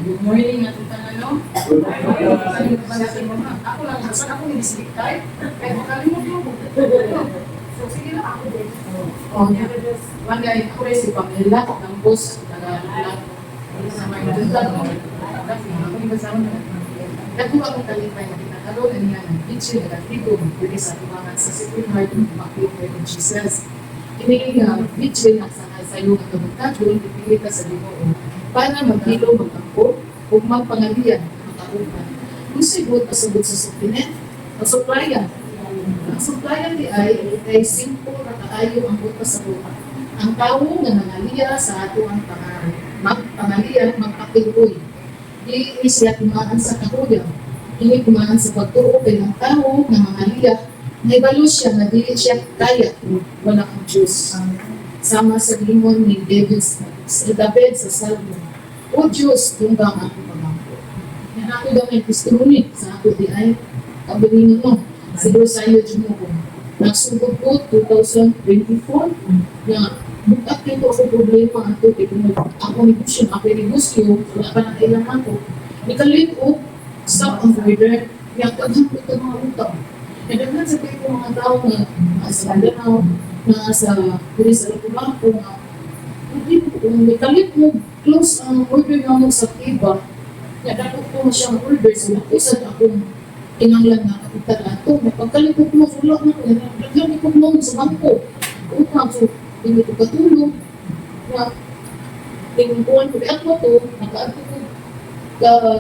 Good morning, natutan ano? Ako lang, saan ako ni-district type? Kaya makalimot mo. So, sige lang ako din. Oh, one guy, ako rin si Pamela, ng boss, taga-alat. Sa mga natutan mo. Ako yung kasama na. Nagkuha akong talipay na kinakaroon niya ng teaching at activo pwede sa tumangan sa Sacred Heart of Immaculate of Jesus. Kinilig nga, teaching at sa sayo ng kabutadyon, ipili ka sa Ginoo para maghilo, magtampo, o magpangalian ng makaupan. Kung sigod, pasugod sa suplinet, masuplayan. Ang suplayan di ay simple na kaayo ang buta sa buta. Ang tao nga nangaliya sa ato ang magpangalian, magpakiloy. Di siya tumaan sa kakuyaw. Hindi tumaan sa pagturo kay ng tao na mangaliya, naibalo siya na dili siya kaya kung wala ang Diyos. Sama sa limon ni David sa Salmo. O Diyos, tumbang ako pagangko. Yan ako daw may testimony sa ako di ay kabilingan mo. Siguro sa iyo, Jumuko. Nagsugod ko 2024 na bukat nito ako problema ang ito. Ako negosyo, wala pa na kailangan ko. Nikalit ko, stop ang order, yakaghan ko ito mga utang. Nadaghan sa kayo mga tao na sa Mindanao, na sa Lukumaco, na kung nikalit mo, close ang order na mo sa iba, nadaghan ko siyang order, so nakusad akong tinanglan na kapital ato. Pagkalikot mo, sulak na ko, nagkalikot mo sa bangko. Utang, so hindi ko katulong na tingkuhan ko ako to, nakaadto ko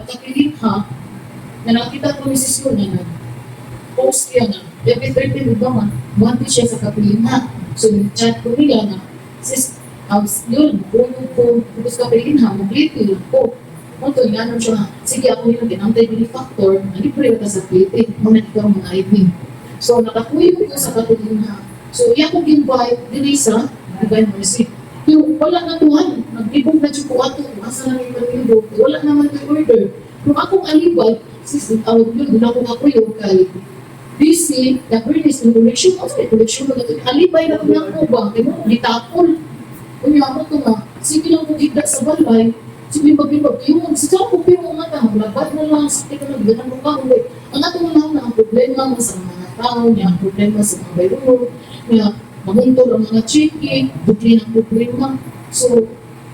kapilinha na nakita ko ni Sisyo na post niya na every 30 ba man, buwanti siya sa kapilinha. So chat ko niya na yun, puno ko sa kapilinha, magliti lang ko. Punto, inanon siya, sige ako yung ginamtay benefactor, nalibre ka sa plate, muna ikaw mga evening. So nakakuyo ko sa kapilinha. So, iya ko invite din sa divine mercy. Yung wala na tuhan, nagbibong na siya po ato, asa na yung pag-ibog, wala naman yung order. Kung akong alibay, awag yun, doon ako yung kay busy, na-furnish ng collection, collection na ito, alibay na kung ako ba, ditapol. Kung yung ako ito nga, sige lang kung igda sa balay, sige magbibag, yung sige ako pero ang mata, labat na lang, sige ka nagdanan mo ka, ang atong lang na ang problema mo sa mga tao niya, ang problema sa mga bayro, na maguntol ang mga chiki, bukli ng problema. So,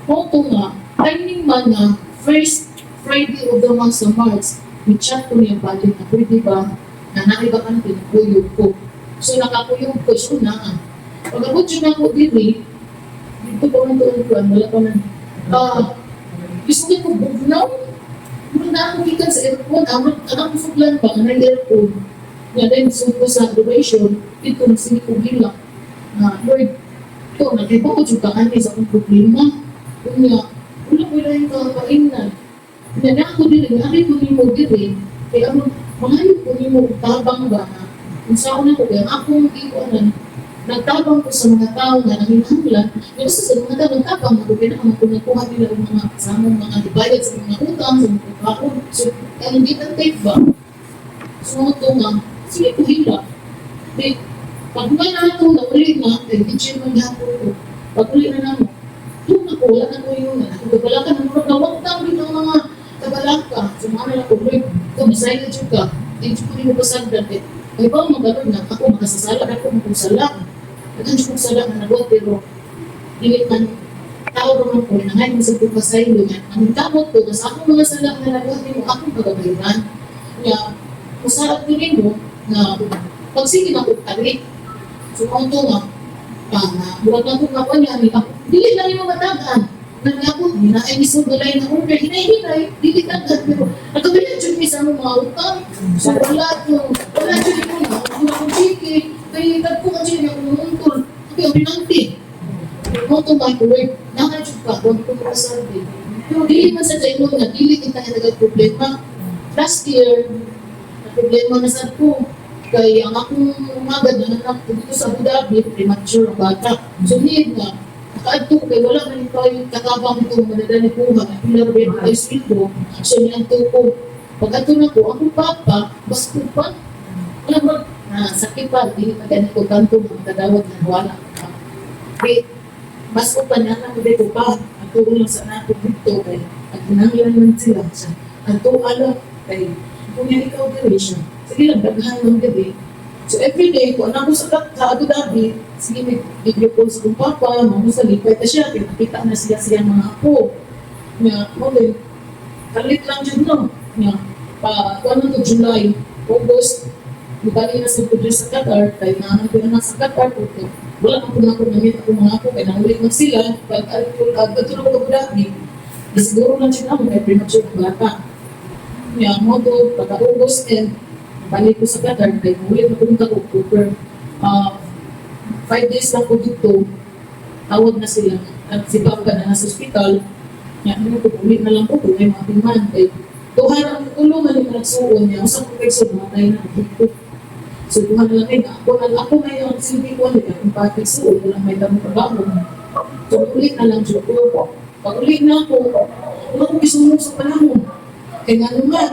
photo nga, timing man na first Friday of the month sa March, i-chat ko niya balik na pwede ba na naiba ka na pinakuyog ko. So, nakakuyog ko, so na. Pag-abot yun ako dito, dito pa man ito ang wala pa man. Gusto ko bugnaw, kung na ako ikan sa airport, anak ko suglan pa, na airport. Nga din, gusto ko sa adoration, ito, sige ko bilang. Lord, ito, nag-iba ko juga kani sa akong problema. Kung nga, wala yung kakainan. Nga na ako din, nag-ari ko ni mo din, kaya mahayop ko ni mo, tabang ba na, kung saan ako, kaya akong iwanan, nagtabang ko sa mga tao na nanginahanglan, yung sa mga tao, nagtabang ako, kailangan kung nakuha nila ang mga kasamang mga dibayad sa mga utang, sa mga pagkaon. So, kaya hindi ang tape ba? So, ito nga, sige ko hila. Pag may na ito, nauli na, hindi mo gahapon ko. Pag uli na naman, doon ako, wala na ko yun. Kabalakan, nawag din ng mga kabalaka. Sumana lang ko, Lord, ito, masaya na juga. Hindi ko rin mo pasagdan. Ay ba, magagod na ako, makasasala ako, magkusala. Nagkansin kong sala na nagawag, pero hindi man, tao naman ko, nangayon mo sa pagpasaylo yan. Ang kamot ko, kasi ako mga sala na nagawag, mo akong pagkabayran. Kaya, masarap ko rin mo, na pag sige na ko tali, so ang ito nga, buwag na kong kapwa niya, dili lang yung matagaan. Nang ako, hinaay ni Sir Balay na order, hinaay, dili tagaan, pero nagkabilan dyan sa mga utang. So wala dyan ko na, wala kong chiki, kaya tagpo ka dyan yung umuntol, kaya ang pinanti. Kung ito nga, Lord, nakadyan ka, huwag ko makasabi. Pero dili man sa dyan nga, dili kita yung nagag-problema. Last year, problema na sa ko. Kaya ang akong umagad na anak ko dito sa Abu Dhabi, premature ang bata. So, need na. Nakaadto ko kaya wala man ito yung kakabang ito, madadali ko ha. Pilar ba yung ay sweldo. So, niyanto ko. Pag ato na ko, akong papa, basko pa. Alam mo, sakit pa. Hindi pa ganito kanto, magkadawag na wala. Basko pa niya na ko pa. Ang tugon lang sa nato dito. at kinanglan sila siya. At to ano, kay kung yan ikaw diri siya, sige lang, daghan ng gabi. So every day, kung anak ko sa Abu Dhabi, sige, may video call sa kong papa, mga sa lipay na siya, pinakita na siya mga apo. Nga, okay, kalit lang dyan no. Nga, ano to, July, August, bali na sa pudre sa Qatar, kaya nga na sa Qatar, porque wala akong namit ako mga ako, kaya nangulit na sila, pag-tulog ko Dhabi, siguro lang siya naman, kaya premature ng bata. Nga, mo to, pagka-August and balik ko sa Qatar, kaya nangulit na pumunta ko October. 5 days lang ko dito, tawag na sila, at si Papa na nasa hospital, nga, ulit na lang po, kung may mga timan, kaya tuhan ang tulungan yung nagsuon niya, usap ko kayo sa matay na dito. So, tuhan na lang kayo, ako ngayon, silbi ko nila, kung pati suon, walang may damang trabaho. So, ulit na lang siya ko. Pag ulit na ako, wala ko isunod sa panahon. Kaya nga naman,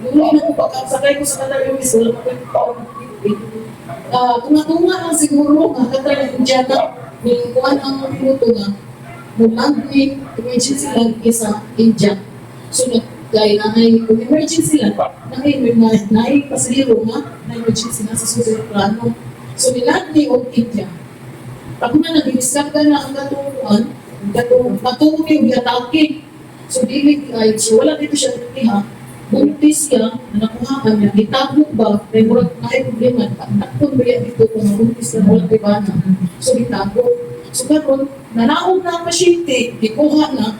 ulit na ako, pagkasakay ko sa Qatar Airways, wala ko kayo tunga-tunga lang siguro, Qatar na Indiana, yung kuhan ang minuto nga, mag-landing, emergency lang sa India. So, dahil kung emergency lang, nahay pasiliro nga, na-emergency na sa susunod plano. So, nilanding of India. Ako na nag-discuss na ang katuruan, patuloy yung atake. So, so wala dito siya nagtiha. Buntis siya, na nakuha niya, itabok ba, may murag problema, nakon ba yan dito kung buntis na walang ibana. So, itabok. So, karon nanaog na ang pasyente, ikuha na,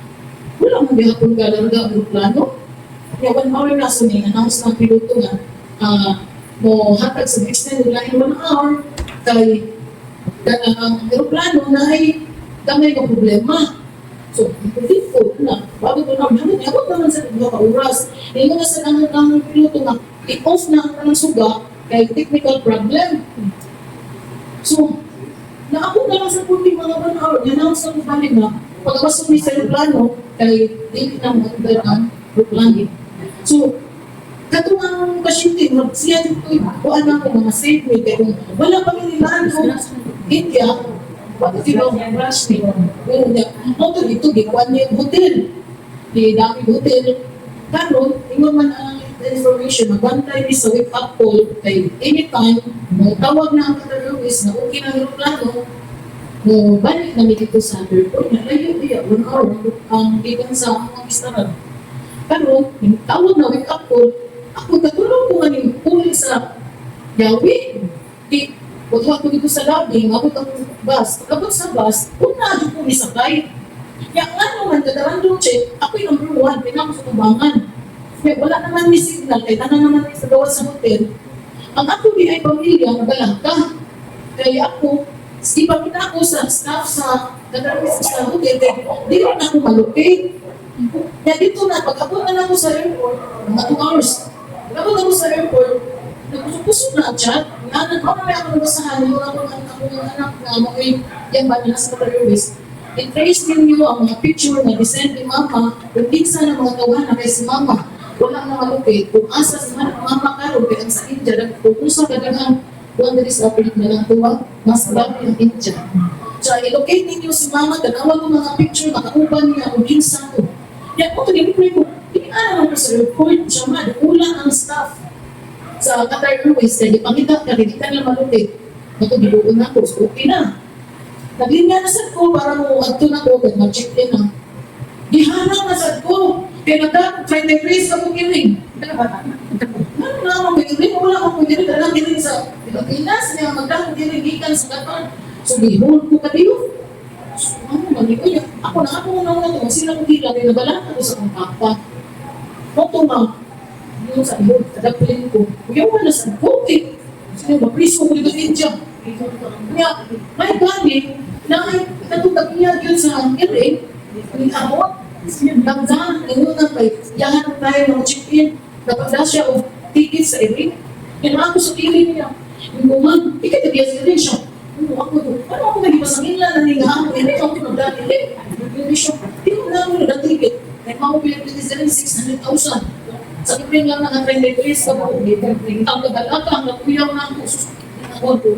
wala mo bihapon ka larga ang plano. Kaya 1 hour na so announce ng piloto nga, mo hatag sa extend nila yung 1 hour, kay ang aeroplano na ay damay ng problema. So, default na, bago ko naman, abot naman sa mga oras. Hindi na sa ng piloto nga, i-off na ang suga, kay technical problem. So, naabot na lang sa puting mga 1 hour, announce na balik na, pagkabasok ni sa aeroplano, kay hindi na mag-under ang aeroplano. So, katong ang pasyente, siya dito, kuhaan na ako mga safe way, kaya kung wala kami nilaan ko, India, bakit sila ang rush me? Pero ito dito, gikuhan niya yung hotel. Di dami hotel. Karon, ingon man ang information, magbantay ni sa wake-up call, kay anytime, tawag na ang Qatar Airways na okay na yung plano, balik na dito sa airport, layo niya, 1 hour, ang ikan sa mga istaran. Pero, tawag na wake-up call, ako katulong ko nga yung puli sa Yawi. Di, wag ko dito sa lobby, abot ang bus. Pagkabot sa bus, una dito ko nisakay. Kaya nga naman, kadarandong check, ako yung number 1, pinako sa kubangan. Kaya wala naman may signal, kaya tanan naman sa gawa sa hotel. Ang ako di ay pamilya, nagalangka. Kaya ako, iba kita ako sa staff sa Qatarwis sa hotel, di rin ako malupit. Kaya dito na, pag-abot na ako sa airport, mga 2 hours, pag-abot ako sa airport, nagpuso na ang chat, may ako nabasahan, yung akong anak na mga yan ba na nasa Qatar Airways. I-trace ninyo ang mga picture na descend ni Mama, kung minsan ang mga tawahan na kay si Mama, wala na malupit, kung asa si Mama karon kaya sa India, nagpupusa ka daghang wala rin sa pilit na lang tuwag, mas grabe ang India. So, i-locate ninyo si Mama, tanawan mo mga picture, makauban niya, o ginsa ko. Kaya po, tinipin ko, ano naman sa report, siya man, kulang ang staff sa Qatar Airways, kaya ipangita ka, hindi ka na malupit. Ito, gibuon na ko, so okay na. Naglinya na sa ko, para mo, adto na ko, kaya mag-check in na. Gihanap na sa ko, kaya nagdakot, 5 degrees sa kukiling. Ano na ako, wala akong kukiling, dalang kiling sa Pilipinas, niya magdakot kiling, gikan sa Qatar. So, gihon ko ka diyo. Ano, mali ko niya. Ako na ito, sila ko hila, kaya nabalaan ako sa kong papa. Oto na, yung sa iyo, kadagpilin ko, kuya wala sa kote. Sino ba, please, kung dito India. Kaya, may gani, na ay katutag niya yun sa iring, yung amot, nagdaan, ngayon na kay, yahan tayo ng check-in, napagda siya o ticket sa iring. Kaya ako sa iring niya, yung gumag, ikatibiyas sa iring siya. Ano ako nagipasangin lang na ningahan, hindi ako nagdaan iring. Hindi siya, hindi ko na ako nagdaticket. Kaya mga Pilipinas na rin 600,000. Sa iring lang na 30 degrees ka po, ang kagalaka, ang nakuyaw na ako, ako,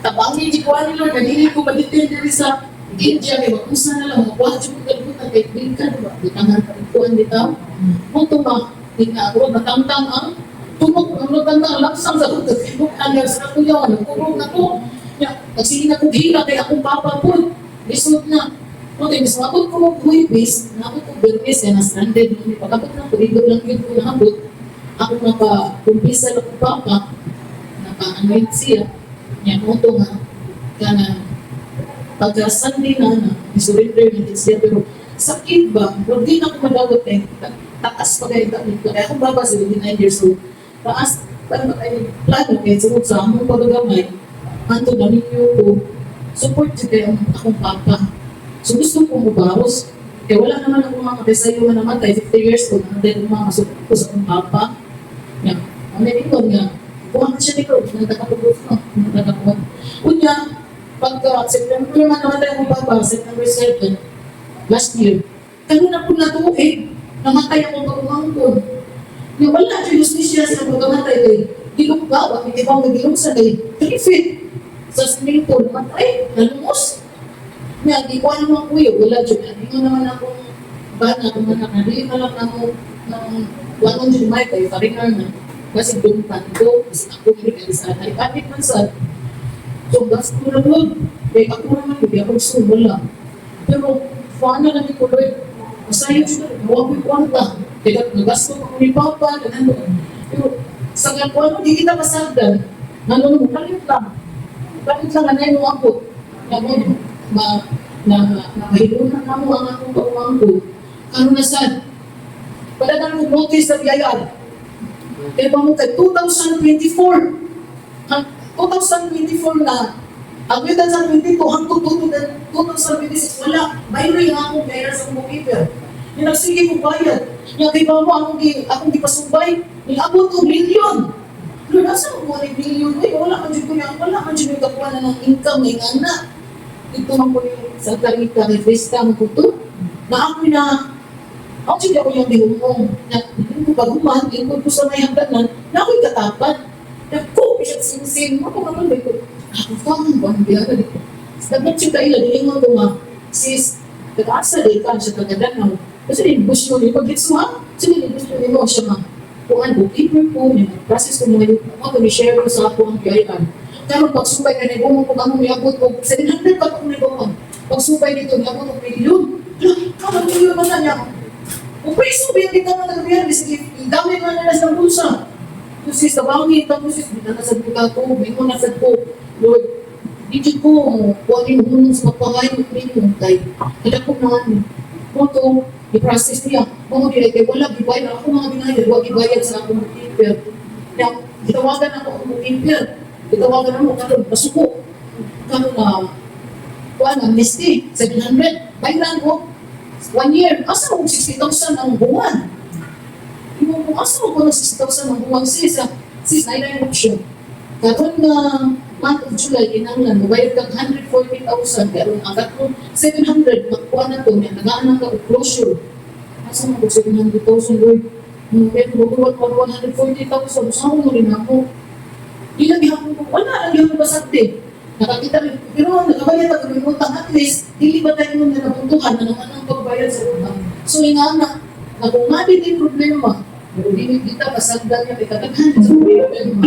tabangin, di ko ano, nagiging ko maditin diri sa India, di ba? Kung sana lang, makuha siya kung galibutan, kahit bilka, di ba? Di tangan kalikuan dito. Moto ba, di na ako, matangtang ang tumok, ang matangtang, laksang sa kutag, kinukan niya sa kuyawan, nagkurong ako. Kasi na ko hila, kaya akong papa po, lisod na. Okay, mas mabot ko mo buwibis, nabot ko bermis, na stranded, pagkabot na ko, igod lang yun ko nabot. Ako naka-kumpisa lang ko papa, naka-anoint siya, niya moto nga, kana, pagka-Sunday na, surrender na din siya, pero sakit ba? Pero di na ako madawat eh, taas pa kayo, kaya akong baba, 79 years old, taas, parang ay plano kayo, sunod sa among pagagamay, anto na ninyo ko, support siya kayo akong papa. So gusto ko mabaros, kaya wala naman ako mga kasayo na namatay, 50 years old, namatay ko mga support ko sa akong papa. Yan, ang nilingkod nga, kuha ka siya nito, nagtatapos no, nagtatapos. Unya, pagka September man namatay akong papa, September 7, last year, kanina po natuig, namatay akong pagumangkod. Yung wala siya justisya sa pagkamatay kay Dilugba, ang ibang nagilong sa kay 3 feet sa swimming pool, namatay, nalumos. Nga, di ko naman kuya, wala dyan. Hindi mo naman akong bana, kung nakakali na lang ako ng 100 mic kayo, paringar na. Kasi dumpan ko, kasi ako hindi sa ay kapit man sa. So, gas ko lang yun. Kaya ako naman, hindi ako gusto, wala. Pero, paano lang ko, Lord? Masayang siya, huwag ko kwanta. Kaya nagasto ko ni Papa, ganun. Pero, sa ano, di kita masagdan. Nalunod, kalit lang. Kalit lang, anay mo ako. Nakahilunan na mo ang akong pagawang ko. Ano na sad? Pala mo notice sa biyayad. Kaya pa mo kay 2024. Ang 2024 na, ang 2022 hanggang 2026, wala. Mayroon yung akong bayar sa bookkeeper. Yung nagsige ko bayad. Yung kay pa mo akong dipasubay. Yung abot ko milyon. Pero nasa mo mga milyon? Ay, wala man dyan ko yan. Wala man dyan yung kakuha na ng income. May nga. Ito man po yung sa Clarita, may Krista mo po ito, na ako hindi ako yung dihumong, na hindi ko baguman, hindi ko sa may hagdanan, na ako'y katapat. Na ko, siya sing-sing, ako naman ba ito, ako fang, bang biyaga dito. Dapat siya kaila, dilingon ko nga, sis, kataasa din ka, siya kagandanaw. Kasi nilibus mo, pag-gitsuha, sinilibus mo siya nga. Kung ano, bookkeeper po, yung process ko mga yung, ako, ni-share ko sa ako ang kailan. Pero pagsubay ka na ibong kung ano niyabot ko, 700 pa kung nibong. Pagsubay dito, niyabot ko milyon. Kapag milyon man na niya. Kung preso, biyan kita na nagabihan, dami man na sa bulsa. Sis, tabangin, tapos sis, binanasad ko ako, binanasad ko. Lord, hindi ko, huwag yung hunong sa magpangay mo ninyo. Kaya ko na ano. Moto, i-process niya. Mga kaya wala, gibayad ako mga binayad, huwag gibayad sa akong bookkeeper. Kaya, itawagan ako ang bookkeeper. Itawagan mo, karon pasuko. Karon na, kuhaan, amnesty, 700. Bayran ko, 1 year. Asa mo 60,000 ang buwan? Asa mo ko ng 60,000 ang buwan, sis? Sis, na yung option. Karon na, month of July, kinanglan, mabayad kang 140,000. Pero agad mo, 700, magkuha na to, nagaan ka closure. Asa mo ko 700,000, Lord? Pero magkuha ko 140,000, saan mo rin ako? Ilagi ako, wala, lagi ako basagte. Nakakita rin, pero nakabayad ako ng utang, at least, dili ba tayo nung nanapuntuhan na naman ang pagbayad sa utang. So, ingana, na kung nga din problema, pero dili kita basagdan niya, kaya kataghan sa problema.